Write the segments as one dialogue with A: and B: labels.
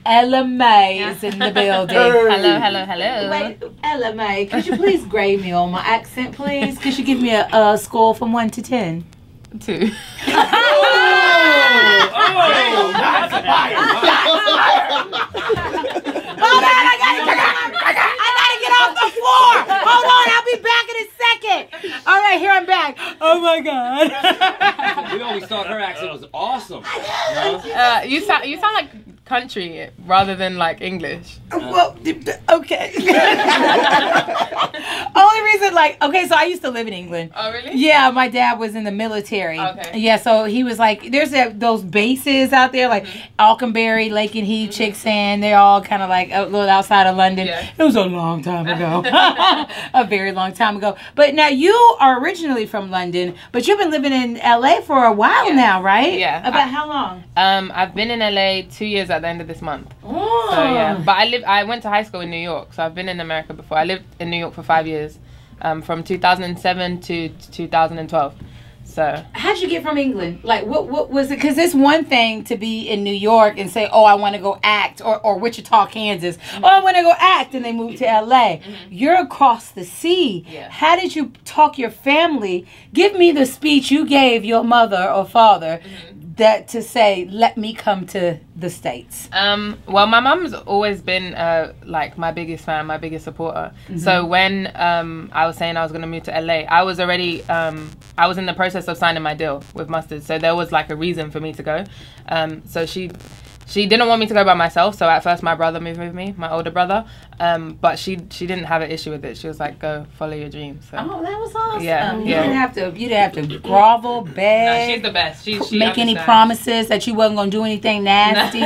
A: Ella Mai is in the building.
B: Hello.
A: Wait, Ella Mai, could you please grade me on my accent, please? Could you give me a score from 1 to 10?
B: 2.
C: That's fire.
A: Hold on, I gotta get off the floor. Hold on, I'll be back in a second. All right, here I'm back. Oh my God.
C: We always thought her accent was awesome.
B: You sound like country rather than like English.
A: Well, okay. Only reason, okay, so I used to live in England.
B: Oh, really?
A: Yeah, my dad was in the military.
B: Okay.
A: Yeah, so he was like, there's those bases out there, like Alconbury, Lake and Heath, Chicksand. They're all kind of like a little outside of London.
B: Yeah.
A: It was a long time ago. A very long time ago. But now you are originally from London, but you've been living in LA for a while now, right?
B: Yeah.
A: About how long?
B: I've been in LA 2 years at the end of this month.
A: Oh.
B: So yeah, but I went to high school in New York, so I've been in America before. I lived in New York for 5 years, from 2007 to 2012. So
A: how'd you get from England? Like, what was it? Because it's one thing to be in New York and say, oh, I want to go act, or Wichita, Kansas. Oh, I want to go act, and they move to LA. You're across the sea.
B: Yeah.
A: How did you talk your family? Give me the speech you gave your mother or father that to say, let me come to the States.
B: Well, my mum's always been like my biggest fan, my biggest supporter. So when I was saying I was going to move to LA, I was already I was in the process of signing my deal with Mustard, so there was like a reason for me to go. So she didn't want me to go by myself, so at first my brother moved with me, my older brother, but she didn't have an issue with it. She was like, go follow your dreams. So.
A: Oh, that was awesome.
B: Yeah,
A: you didn't have to grovel, beg.
B: No, she's the best. She
A: make any promises that you wasn't gonna do anything nasty.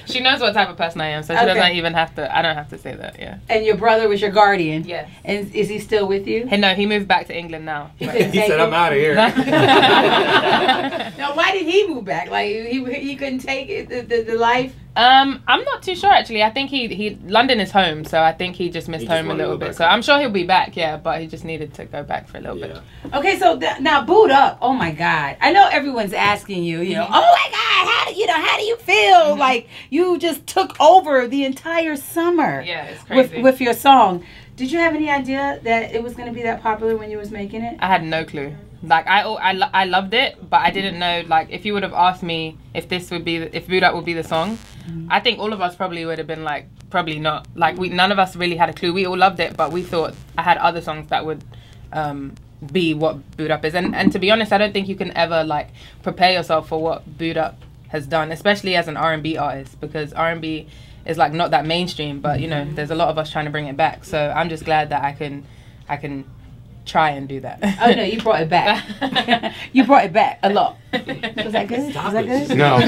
B: She knows what type of person I am, so she doesn't even have to. I don't have to say that. Yeah.
A: And your brother was your guardian.
B: Yes.
A: And is he still with you?
B: Hey, no, he moved back to England now.
C: He said, "I'm out of here."
A: Now, why did he move back? Like he couldn't take it, the life.
B: I'm not too sure actually. I think he London is home, so I think he just missed home a little bit. So I'm sure he'll be back, yeah, but he just needed to go back for a little bit.
A: Okay, so now Boot Up. Oh my God, I know everyone's asking you. You know, oh my God, how do you feel? Like you just took over the entire summer.
B: Yeah, it's crazy.
A: With your song. Did you have any idea that it was going to be that popular when you was making it?
B: I had no clue. Like I loved it, but I didn't know. Like if you would have asked me if Boot Up would be the song, I think all of us probably would have been like, probably not. Like none of us really had a clue. We all loved it, but we thought I had other songs that would be what Boot Up is. And to be honest, I don't think you can ever like prepare yourself for what Boot Up has done, especially as an R&B artist, because R&B is like not that mainstream. But you know, there's a lot of us trying to bring it back. So I'm just glad that I can try and do that.
A: Oh no, you brought it back. You brought it back a lot. Was that good?
C: Stop
A: Was that good?
C: No.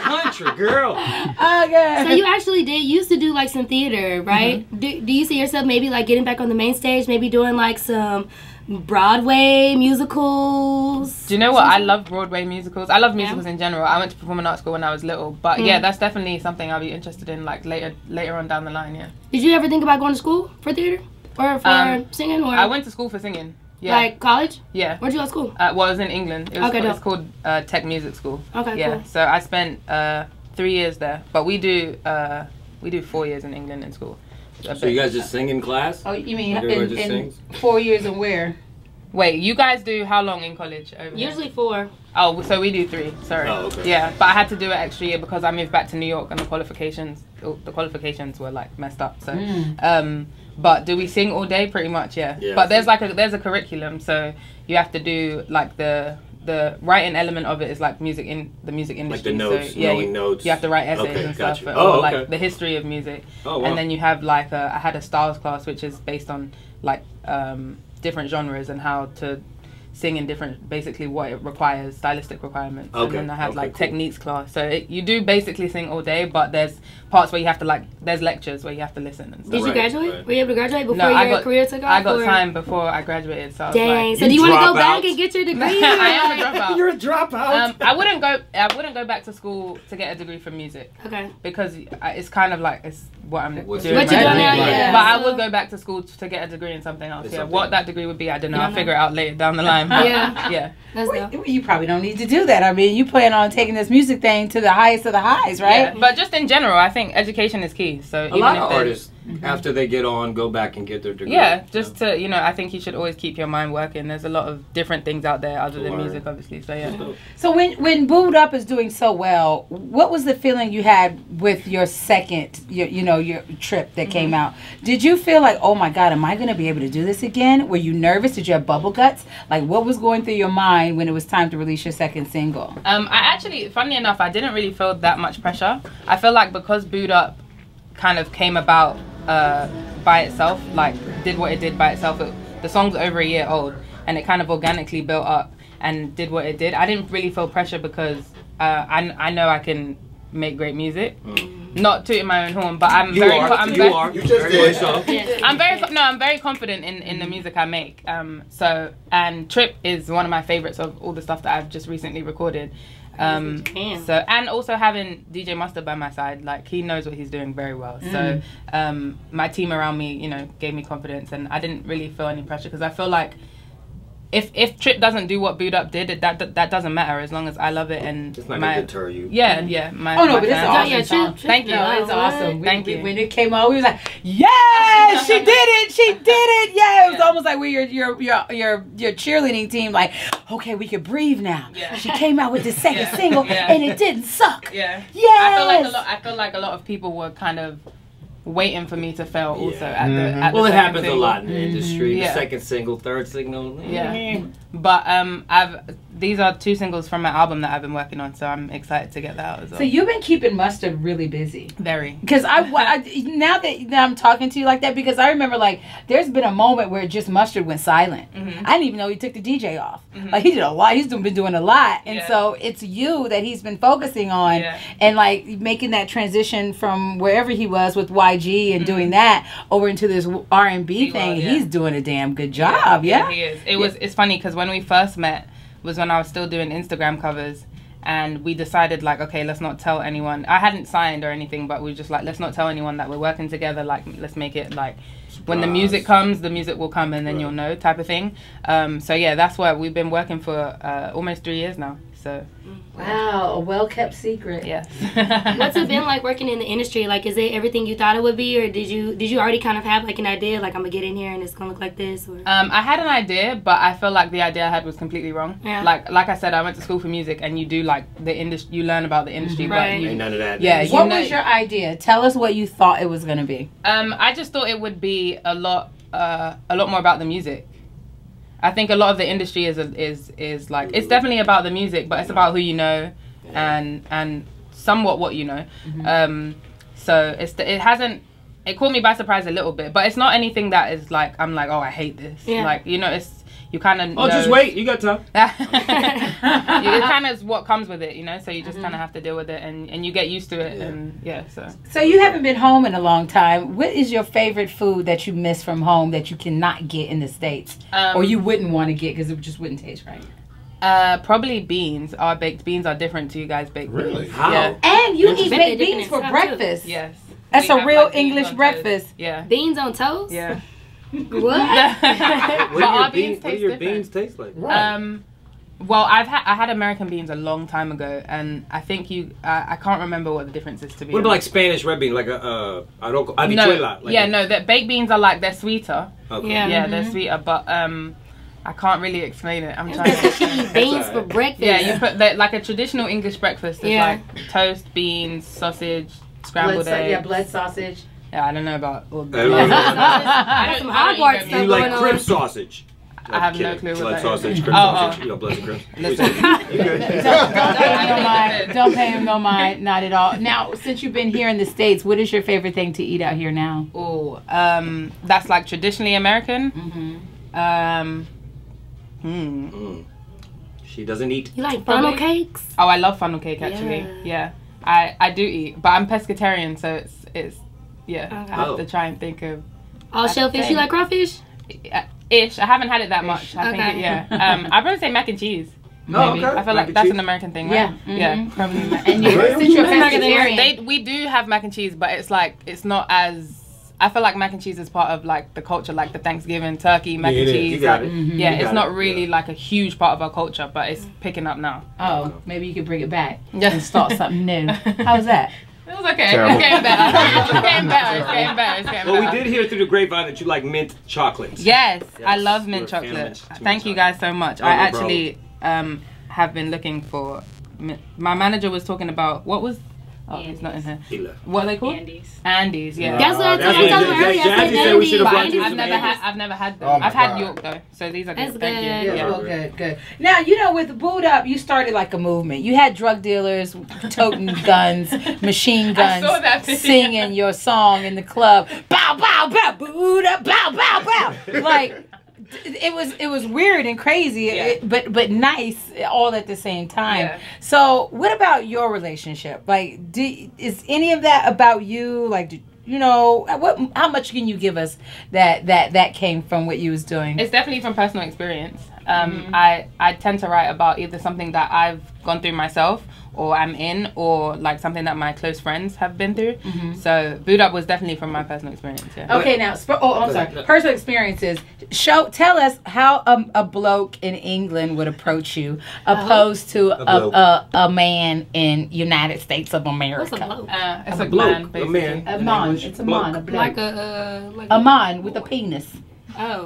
C: Country girl.
A: Okay.
D: So you actually used to do like some theater, right? Do you see yourself maybe like getting back on the main stage, maybe doing like some Broadway musicals?
B: Do you know what? I love Broadway musicals. I love musicals in general. I went to performing arts school when I was little, but yeah, that's definitely something I'll be interested in like later on down the line. Yeah.
D: Did you ever think about going to school for theater or for singing? Or
B: I went to school for singing. Yeah.
D: Like college?
B: Yeah.
D: Where'd you go to school?
B: Well, I was in England. It was it's called Tech Music School.
D: Okay,
B: yeah.
D: cool.
B: So I spent 3 years there, but we do 4 years in England in school.
C: So you guys just sing in class?
A: Oh, you mean
C: like
A: in 4 years and where?
B: Wait, you guys do how long in college over there?
D: Usually 4.
B: Oh, so we do 3. Sorry.
C: Oh, okay.
B: Yeah, but I had to do it extra year because I moved back to New York and the qualifications were like messed up. So, but do we sing all day? Pretty much, yeah. But there's a curriculum, so you have to do like the writing element of it is like the music industry.
C: Like the notes,
B: so, yeah,
C: knowing notes.
B: You have to write essays and stuff, or like the history of music.
C: Oh, wow.
B: And then you have like I had a styles class, which is based on like different genres and how to sing in different, basically what it requires, stylistic requirements.
C: Okay.
B: And then I had like techniques class. So you do basically sing all day, but there's parts where you have to there's lectures where you have to listen and stuff.
D: Did you graduate?
C: Right.
D: Were you able to graduate before your career took off?
B: I got time before I graduated, so I was
D: dang.
B: like,
D: So do you want to go back and get your degree?
B: I am a dropout.
C: You're a dropout.
B: I wouldn't go back to school to get a degree from music.
D: Okay.
B: Because it's kind of like what I'm doing.
D: What you're doing now, yeah.
B: But I would go back to school to get a degree in something else. Yeah, what that degree would be, I don't know. I'll figure it out later down the line. But, yeah.
A: Well, you probably don't need to do that. I mean, you plan on taking this music thing to the highest of the highs, right?
B: Yeah. But just in general, I think education is key. So
C: a lot of artists, after they get on, go back and get their degree.
B: Yeah, just to, I think you should always keep your mind working. There's a lot of different things out there other than music, obviously. So yeah.
A: So when Booed Up is doing so well, what was the feeling you had with your second, your trip that came out? Did you feel like, oh my God, am I going to be able to do this again? Were you nervous? Did you have bubble guts? Like, what was going through your mind when it was time to release your second single?
B: I actually, funny enough, I didn't really feel that much pressure. I feel like because Booed Up kind of came about by itself, like did what it did by itself. The song's over a year old, and it kind of organically built up and did what it did. I didn't really feel pressure because I know I can make great music. Not tooting my own horn, but I'm very confident in the music I make. And Trip is one of my favorites of all the stuff that I've just recently recorded. And also having DJ Mustard by my side, like he knows what he's doing very well. So my team around me, gave me confidence, and I didn't really feel any pressure because I feel like if Trip doesn't do what Booed Up did, that doesn't matter as long as I love it and
C: it's not gonna deter you.
B: Yeah.
A: But it's awesome.
B: Thank you.
A: No, it's awesome.
B: Thank you.
A: When it came out, we was like, yes, she did it. Yeah, it was almost like we're your cheerleading team. Like, okay, we could breathe now.
B: Yeah.
A: She came out with the second single, and it didn't suck.
B: Yeah.
A: Yes.
B: I feel like a lot of people were kind of waiting for me to fail also at the
C: well, it
B: second
C: happens
B: single.
C: a lot in the industry.
B: Yeah.
C: The second single, third single.
B: Yeah. But these are 2 singles from my album that I've been working on, so I'm excited to get that out as well.
A: So you've been keeping Mustard really busy.
B: Very.
A: Because now that I'm talking to you like that, because I remember like there's been a moment where just Mustard went silent. I didn't even know he took the DJ off. Like he did a lot. He's been doing a lot, and so it's you that he's been focusing on, and like making that transition from wherever he was with YG and doing that over into this R&B thing. He's doing a damn good job. Yeah,
B: he is. It's funny because when we first met was when I was still doing Instagram covers, and we decided like, okay, let's not tell anyone. I hadn't signed or anything, but we were just like, let's not tell anyone that we're working together. Like, let's make it like when the music comes, the music will come, and then you'll know, type of thing. So yeah, that's what we've been working for almost 3 years now. So
A: wow, a well-kept secret.
B: Yes.
D: What's it been like working in the industry? Like, is it everything you thought it would be, or did you already kind of have like an idea, like I'm gonna get in here and it's gonna look like this? Or?
B: I had an idea, but I feel like the idea I had was completely wrong. Yeah. Like I said, I went to school for music, and you do like the industry, you learn about the industry,
D: right.
B: but
C: ain't none of that.
B: Yeah.
A: What was your idea? Tell us what you thought it was gonna be.
B: I just thought it would be a lot more about the music. I think a lot of the industry is like, it's definitely about the music, but it's about who you know and somewhat what you know. So it caught me by surprise a little bit, but it's not anything that is like I'm like, oh, I hate this. Like, it's you kind of
C: just wait, you got time.
B: It kind of is what comes with it, so you just kind of have to deal with it, and you get used to it. And so
A: you haven't been home in a long time. What is your favorite food that you miss from home that you cannot get in the States, or you wouldn't want to get because it just wouldn't taste right?
B: Probably beans. Our baked beans are different to you guys' baked beans.
C: Really? How?
B: Yeah.
A: And you eat baked beans for breakfast.
B: Yes.
A: That's a real English breakfast.
B: Toast. Yeah.
D: Beans on toast?
B: Yeah.
D: What?
C: What do your beans taste like?
B: Right. Well, I had American beans a long time ago, and I think I can't remember what the difference is, to be honest.
C: What about like Spanish red bean, like habichuela?
B: The baked beans are like, they're sweeter.
C: Okay.
B: Yeah, they're sweeter, but I can't really explain it. I'm trying to
D: she eat beans for breakfast.
B: Yeah, you put like a traditional English breakfast. It's like toast, beans, sausage, scrambled eggs.
A: Yeah, blood sausage.
B: Yeah, I don't know about all the
D: Some Hogwarts stuff
C: You
D: going
C: like
D: on.
C: crib sausage?
B: I have no clue what
C: blood
B: that
C: sausage,
B: is.
C: crib sausage. Bloods and crips.
A: Don't pay him no mind. Not at all. Now, since you've been here in the States, what is your favorite thing to eat out here now?
B: Oh, that's like traditionally American.
C: She doesn't eat.
D: You like funnel cakes?
B: Oh, I love funnel cake actually. Yeah. I do eat, but I'm pescatarian, so it's I have to try and think of.
D: All shellfish. You like crawfish?
B: Ish. I haven't had it that much. I think I'd probably say mac and cheese. Maybe.
C: okay.
B: I feel like that's an American thing, right? Yeah, probably.
A: And since you're vegetarian,
B: we do have mac and cheese, but it's like it's not as. I feel like mac and cheese is part of like the culture, like the Thanksgiving turkey mac and cheese.
C: You got
B: like,
C: it.
B: Yeah, it's not really like a huge part of our culture, but it's picking up now.
A: Oh, maybe you could bring it back and start something new. How's that?
B: It was okay. It's getting better. It's getting better.
C: Well, we did hear through the grapevine that you like mint chocolates.
B: Yes, I love mint chocolate. Thank you guys so much. I actually have been looking for. My manager was talking about what was. Oh, he's not in here.
C: He left.
B: What are they called?
D: Andes, yeah.
B: That's
D: what I told you earlier.
C: Jazzy said we should have brought you
B: I've
C: some
B: never
C: Andes.
B: I've never had them.
E: Oh my
B: I've had
E: God.
B: York though, so these are
D: That's
B: good. Thank
D: good.
B: you.
A: Yeah, well, good. Now, you know, with Boot Up, you started like a movement. You had drug dealers toting guns, machine guns,
B: I saw that video.
A: singing your song in the club. Bow, bow, bow, Boot Up, bow, bow, bow. Like, it was weird and crazy, but nice all at the same time.
B: Yeah.
A: So, what about your relationship? Like, is any of that about you? Like, you know, how much can you give us that came from what you was doing?
B: It's definitely from personal experience. I tend to write about either something that I've gone through myself, or I'm in, or like something that my close friends have been through. So Boot Up was definitely from my personal experience. Yeah.
A: Okay, now, I'm sorry. Personal experiences. Tell us how a bloke in England would approach you, opposed to a man in United States of America.
D: What's a bloke?
B: It's a
C: bloke,
B: man, basically.
A: A man. It's a man. A bloke.
D: Like
A: a man with a penis.
D: Oh.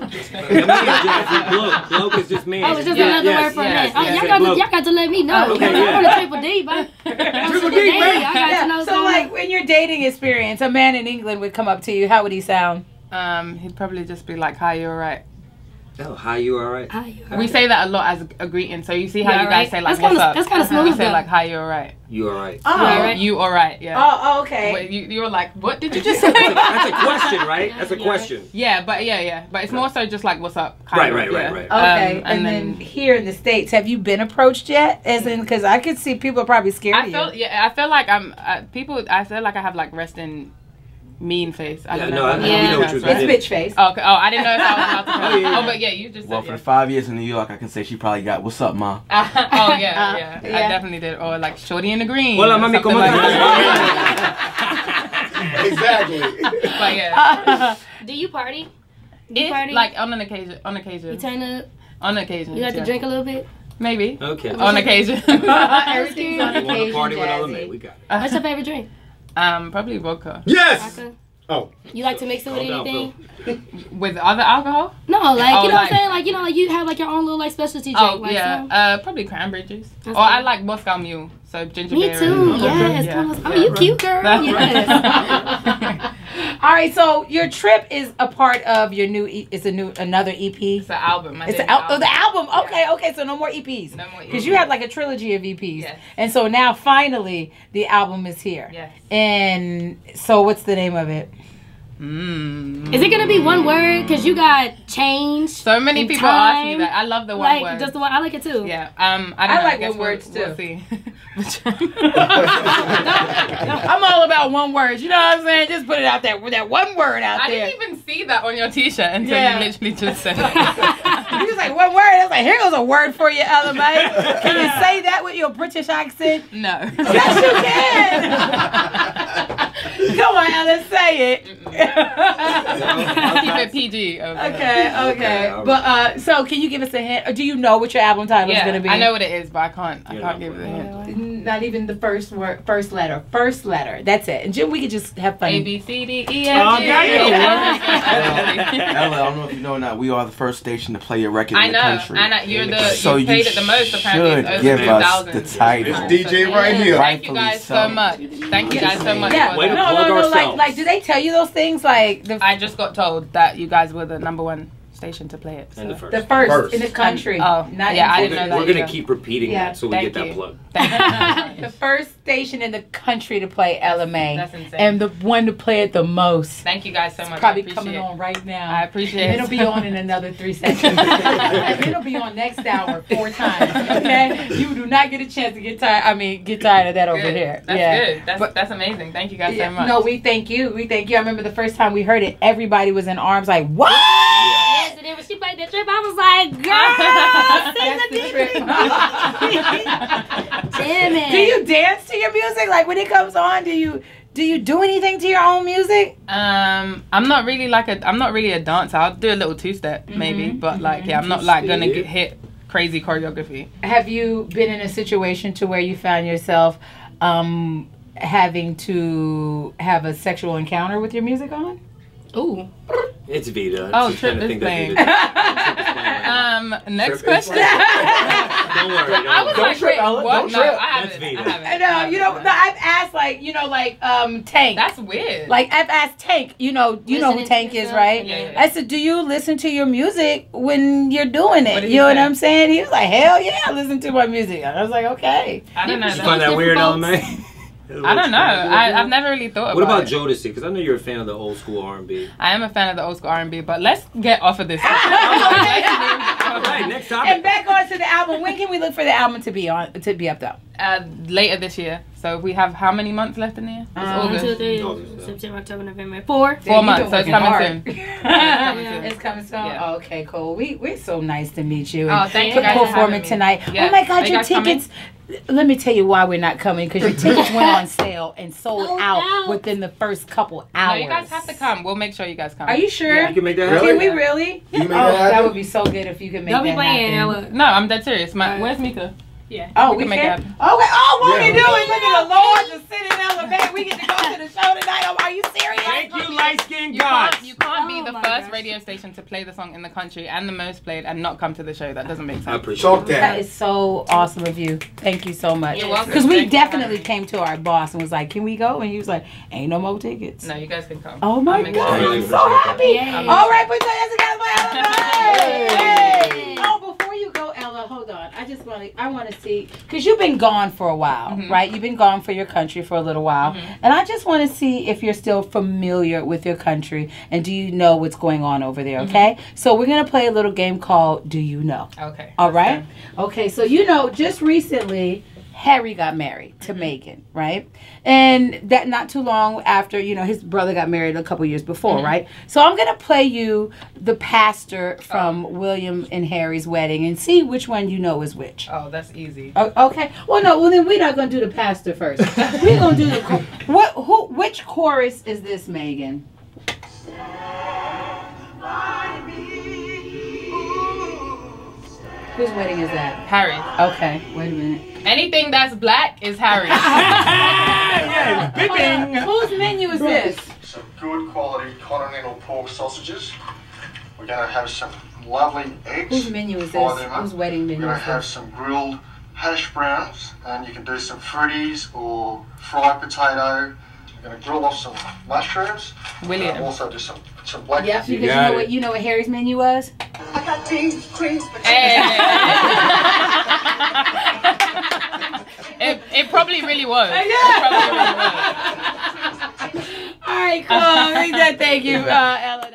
C: Bloke is just man.
D: Oh, it's just another word for man. Y'all got to let me know.
C: Okay,
D: I'm on a triple D, but
C: Triple D, man.
D: I got to know
A: So, like, in your dating experience, a man in England would come up to you. How would he sound?
B: He'd probably just be like, "Hi, you alright?"
C: Oh, hi, you alright?
B: We say that a lot as a greeting. So you see how you guys say like,
D: that's
B: "What's up?"
D: That's kind of smooth.
B: We say like, "Hi, you alright?"
C: You alright?
A: Oh,
B: You alright? Yeah.
A: Oh, okay.
B: Wait, you were like, what did you just say?
C: That's a question, right? That's a question.
B: Yeah, but But it's more so just like, what's up?
C: Right.
A: Okay, and then here in the States, have you been approached yet? As in, because I could see people are probably scared of you.
B: I feel like I feel like I have like resting mean face. I don't know.
C: We know what you
A: It's bitch face.
B: Oh, okay. Oh, I didn't know if I was allowed to. Oh, but yeah, you just.
E: Well,
B: said,
E: for the 5 years in New York, I can say she probably got, "What's up, ma?"
B: I definitely did. Or like Shorty in the Green.
C: Hola, mami, ¿cómo
E: Exactly.
B: But yeah.
D: Do you party?
B: Like on occasion.
D: You turn up?
B: On occasion.
D: You like to drink a little bit?
B: Maybe.
C: Okay.
B: On occasion.
A: Everything's on
C: You want
A: occasion,
C: to party with other
A: Jazzy.
C: men? We got it.
D: What's your favorite drink?
B: Probably vodka.
E: Yes.
D: Vodka?
E: Oh.
D: You like to mix it with
C: Calm down,
D: anything?
B: With other alcohol?
D: No, like,
B: Oh,
D: you know what
B: like-
D: I'm saying? Like, you know, like you have like your own little like specialty drink.
B: Oh
D: like,
B: yeah. Probably cranberry juice.
D: That's
B: Or I
D: good.
B: like Moscow Mule. So ginger
D: Me
B: beer.
D: too.
B: and-
D: Yes.
B: Yeah.
D: Come on. Oh, you cute girl. Yes.
A: All right, so your trip is a part of your another EP.
B: It's an album.
A: It's the album. Okay, so no more EPs.
B: No more EPs.
A: Because you had like a trilogy of EPs.
B: Yes.
A: And so now finally the album is here.
B: Yes.
A: And so what's the name of it?
D: Is it gonna be one word? Cause you got change.
B: So many
D: in
B: people ask me
D: time.
B: that. I love the one
D: Like
B: word.
D: just the one. I like it too.
B: Yeah. I don't
A: I
B: know.
A: like
B: guess
A: one words,
B: we'll
A: too.
B: see.
A: I'm all about one word. You know what I'm saying? Just put it out there with that one word out
B: I
A: there.
B: didn't even see that on your t-shirt until
A: Yeah.
B: you literally just said it.
A: You was like, one word? I was like, here goes a word for you, Ella Mai. Can you say that with your British accent?
B: No.
A: Yes, you can. Come on, Ella, say it.
B: I'll keep it PG.
A: Okay. But so, can you give us a hint? Or do you know what your album title is
B: Yeah,
A: going to be?
B: I know what it is, but I can't give it a hint.
A: Not even the first word, first letter. That's it. And Jim, we could just have fun.
B: A, B, C, D, E,
C: Oh,
B: F, G.
C: got you.
E: Ella, I don't know if you know or not, we are the first station to play your record
B: I
E: in
B: know,
E: the country.
B: and you
E: So
B: played
E: you
B: it the most apparently.
E: should
B: It's
E: give
B: over
E: us
B: 2,000.
E: the title.
F: It's DJ right here.
B: Thank you
E: Rightfully
B: guys
E: so.
B: so much. Thank you guys so much.
A: Yeah,
B: for
C: Way to
B: that.
C: plug
A: no.
C: ourselves.
A: Like, do they tell you those things? Like
B: I just got told that you guys were the #1 station to play it. So.
C: And the first.
A: the first in the country.
B: Oh,
A: not
B: yeah, I
A: in
B: didn't know
C: We're
B: that.
C: going to keep repeating that so we
B: Thank
C: get that
B: you.
C: plug.
A: the first station in the country to play Ella Mai.
B: That's insane.
A: And the one to play it the most.
B: Thank you guys so much.
A: Probably
B: I appreciate
A: coming on right now.
B: I appreciate
A: And
B: it.
A: it'll be on in another 3 seconds. And it'll be on next hour 4 times. Okay, you do not get a chance to get tired of that over
B: Good.
A: here.
B: That's good.
A: But-
B: That's amazing. Thank you guys so much.
A: No, we thank you. I remember the first time we heard it, everybody was in arms like, what?
D: Yes, and then when she played the trip, I was like, girl, sing the Damn it.
A: Do you dance to your music? Like when it comes on, do you do anything to your own music?
B: I'm not really a dancer. I'll do a little two-step maybe, but like I'm not like gonna hit crazy choreography.
A: Have you been in a situation to where you found yourself having to have a sexual encounter with your music on?
D: Ooh.
C: It's Vita.
B: Oh, Trip is playing. Next question.
C: Don't worry.
B: I was like, wait, what?
E: Don't
B: No,
E: trip.
B: I haven't.
C: That's Vita.
B: I haven't.
A: I know, you know, I've asked Tank.
B: That's weird.
A: Like I've asked Tank, you know who Tank is, right?
B: Yeah.
A: I said, do you listen to your music when you're doing it?
B: What did
A: You
B: he
A: know what
B: say?
A: I'm saying? He was like, hell yeah, I listen to my music. And I was like, okay.
B: I don't know.
C: You find that weird, Ella Mai?
B: I don't know. I've never really thought
C: What
B: about
C: about
B: it.
C: Jodeci? Because I know you're a fan of the old school R&B.
B: I am a fan of the old school R&B, but let's get off of this.
C: All right, next topic.
A: And back on to the album. When can we look for the album to be up though?
B: Later this year. So we have how many months left in the year? It's
D: 1,
B: August.
D: 2, 3,
C: August.
D: September, October, November, 4.
B: 4 months, so it's coming soon.
A: It's coming soon.
B: Yeah.
A: Oh, okay, cool. We're so nice to meet you.
B: Oh,
A: And
B: thank you guys for having
A: performing
B: me.
A: tonight.
B: Yes.
A: Oh my God,
B: Are you
A: your
B: guys coming?
A: tickets. Let me tell you why we're not coming, because your tickets went on sale and sold
D: Sold
A: out
D: out.
A: within the first couple
B: No,
A: hours.
B: you guys have to come. We'll make sure you guys come.
A: Are you sure?
C: You can make that happen.
A: Can we really?
E: You make
A: Oh,
E: that happen?
A: that would be so good if you could make
D: Don't be
A: that
D: playing,
A: happen.
D: Ella.
B: No, I'm dead serious. Where's Mika?
D: Yeah.
A: Oh,
B: We
A: we
B: can make
A: can.
B: it
A: Okay.
B: happen.
A: Oh, what we
E: Yeah.
A: doing? Look at the Lord just sitting in the back. We get to go to the show tonight. Are you serious?
C: Thank you, light-skinned
B: You
C: gods.
B: can't be
D: Oh
B: the
D: my
B: first
D: gosh.
B: radio station to play the song in the country and the most played and not come to the show. That doesn't make
C: I
B: sense.
C: appreciate
E: Chalk
C: it.
A: That
E: that.
A: is so awesome of you. Thank you so much.
B: You're welcome.
A: Because we
B: Thank you for
A: definitely
B: having me.
A: came to our boss and was like, "Can we go?" And he was like, "Ain't no more tickets."
B: No, you guys can come.
A: Oh my
B: I'm
A: God,
B: excited.
C: really
A: I'm so
C: appreciate
A: happy.
D: Yay.
A: All right, put your hands together for Ella Mai.
D: Yay.
A: Oh, before you go, Ella, hold on. I want to see, because you've been gone for a while, right? You've been gone for your country for a little while. And I just want to see if you're still familiar with your country and do you know what's going on over there, okay? So we're going to play a little game called Do You Know?
B: Okay.
A: All right? Okay, so just recently, Harry got married to Meghan, right? And that not too long after, his brother got married a couple years before, right? So I'm going to play you the pastor from William and Harry's wedding and see which one you know is which.
B: Oh, that's easy.
A: Okay. Well, then we're not going to do the pastor first. We're going to do the which chorus is this, Megan? Whose wedding is that?
B: Harry.
A: Okay, wait a minute.
B: Anything that's black is Harry.
C: Yeah, bipping.
A: Whose menu is this?
F: Some good quality continental pork sausages. We're going to have some lovely eggs.
A: Whose menu is
F: Fry
A: this?
F: them up.
A: Whose wedding
F: We're
A: menu
F: going
A: is
F: to have
A: this?
F: some grilled hash browns, and you can do some fruities or fried potato. We're going to grill off some mushrooms.
B: William.
F: Also do some black.
A: Yep, because
C: got
A: you know what Harry's menu was?
F: I got teams, creams,
B: Hey. It probably really was. It probably really was.
A: All right, cool. Thank you, Ella.